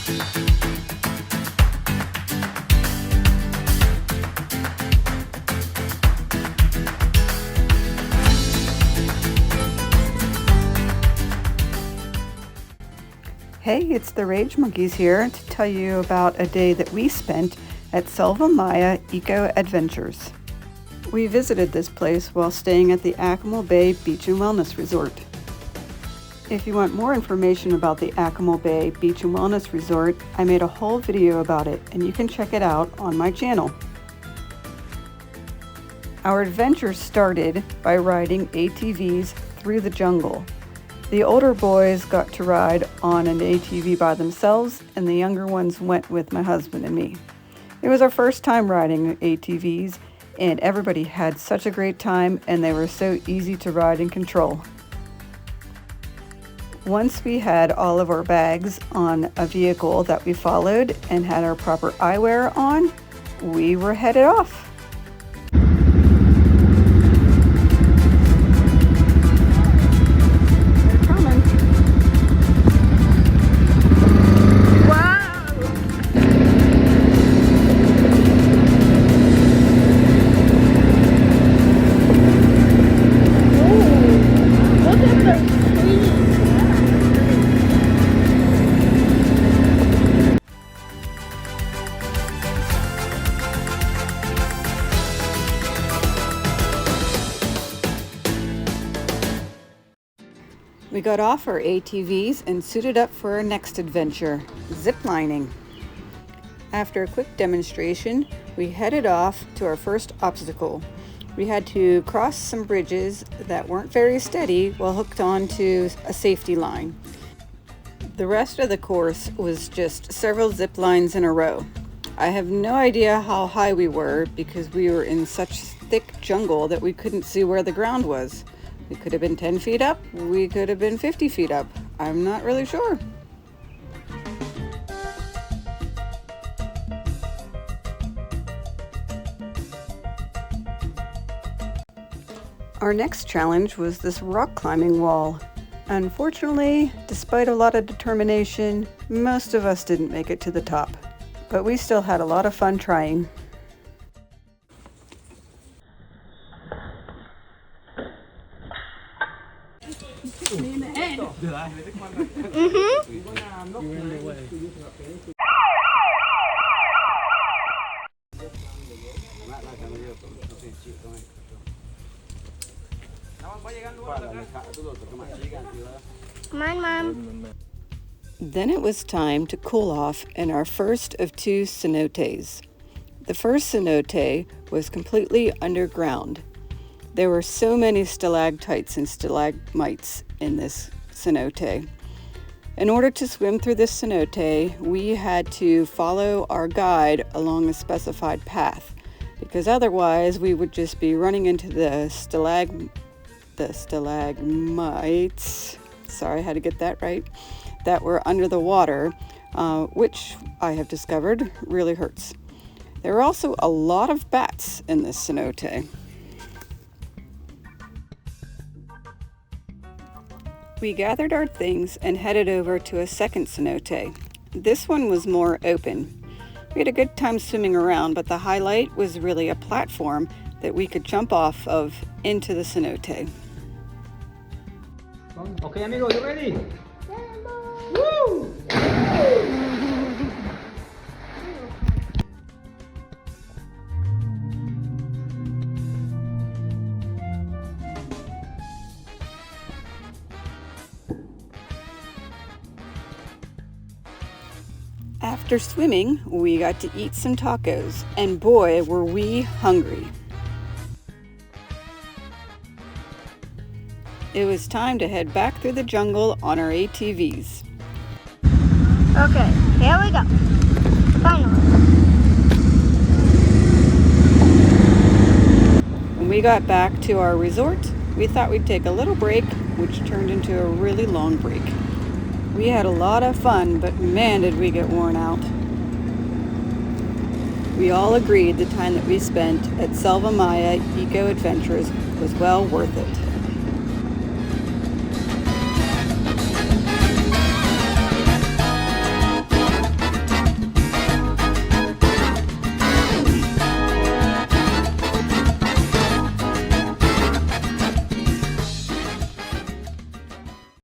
Hey, it's the Rage Monkeys here to tell you about a day that we spent at Selva Maya Eco Adventures. We visited this place while staying at the Akumal Bay Beach and Wellness Resort. If you want more information about the Akumal Bay Beach and Wellness Resort, I made a whole video about it and you can check it out on my channel. Our adventure started by riding ATVs through the jungle. The older boys got to ride on an ATV by themselves, and the younger ones went with my husband and me. It was our first time riding ATVs, and everybody had such a great time, and they were so easy to ride and control. Once we had all of our bags on a vehicle that we followed and had our proper eyewear on, we were headed off. We got off our ATVs and suited up for our next adventure, ziplining. After a quick demonstration, we headed off to our first obstacle. We had to cross some bridges that weren't very steady while hooked onto a safety line. The rest of the course was just several zip lines in a row. I have no idea how high we were because we were in such thick jungle that we couldn't see where the ground was. We could have been 10 feet up, we could have been 50 feet up. I'm not really sure. Our next challenge was this rock climbing wall. Unfortunately, despite a lot of determination, most of us didn't make it to the top. But we still had a lot of fun trying. Come on, Mom. Then it was time to cool off in our first of two cenotes. The first cenote was completely underground. There were so many stalactites and stalagmites in this cenote. In order to swim through this cenote, we had to follow our guide along a specified path, because otherwise we would just be running into the stalagmites, sorry, I had to get that right, that were under the water, which I have discovered really hurts. There were also a lot of bats in this cenote. We gathered our things and headed over to a second cenote. This one was more open. We had a good time swimming around, but the highlight was really a platform that we could jump off of into the cenote. Okay, amigo, you ready? Woo! After swimming, we got to eat some tacos, and boy, were we hungry. It was time to head back through the jungle on our ATVs. Okay, here we go. Finally. When we got back to our resort, we thought we'd take a little break, which turned into a really long break. We had a lot of fun, but man, did we get worn out. We all agreed the time that we spent at Selva Maya Eco Adventures was well worth it.